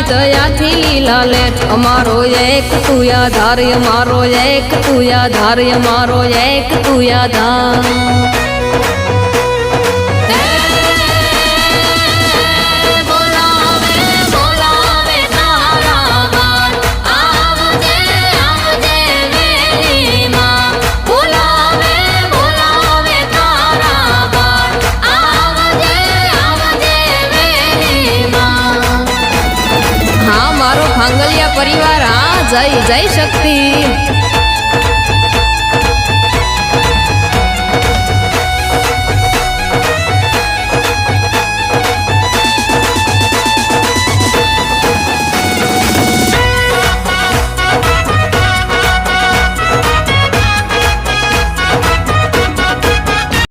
જયાથી લીલા લેઠ અમારો એક તું આધાર અમારો એક તું આધાર અમારો એક તું આધાર પરિવાર હા જય જય શક્તિ।